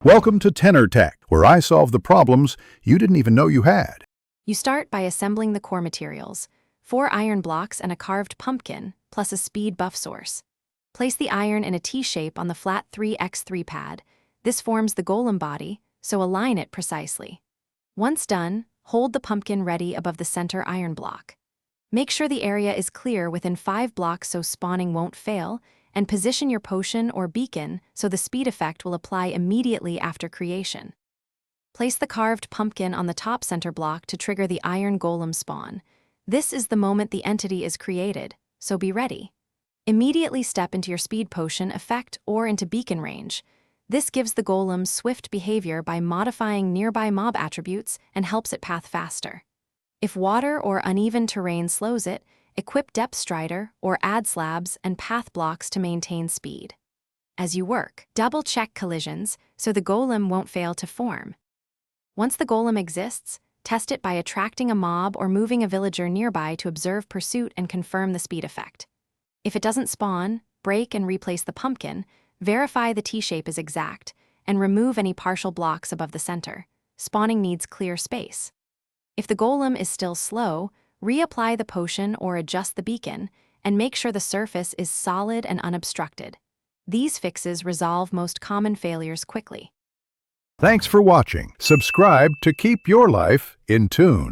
Welcome to Tenor Tech, where I solve the problems you didn't even know you had. You start by assembling the core materials, 4 iron blocks and a carved pumpkin, plus a speed buff source. Place the iron in a T-shape on the flat 3x3 pad. This forms the golem body, so align it precisely. Once done, hold the pumpkin ready above the center iron block. Make sure the area is clear within 5 blocks so spawning won't fail, and position your potion or beacon so the speed effect will apply immediately after creation. Place the carved pumpkin on the top center block to trigger the iron golem spawn. This is the moment the entity is created, so be ready. Immediately step into your speed potion effect or into beacon range. This gives the golem swift behavior by modifying nearby mob attributes and helps it path faster. If water or uneven terrain slows it, equip Depth Strider or add slabs and path blocks to maintain speed. As you work, double-check collisions so the golem won't fail to form. Once the golem exists, test it by attracting a mob or moving a villager nearby to observe pursuit and confirm the speed effect. If it doesn't spawn, break and replace the pumpkin, verify the T-shape is exact, and remove any partial blocks above the center. Spawning needs clear space. If the golem is still slow, reapply the potion or adjust the beacon, and make sure the surface is solid and unobstructed. These fixes resolve most common failures quickly. Thanks for watching. Subscribe to keep your life in tune.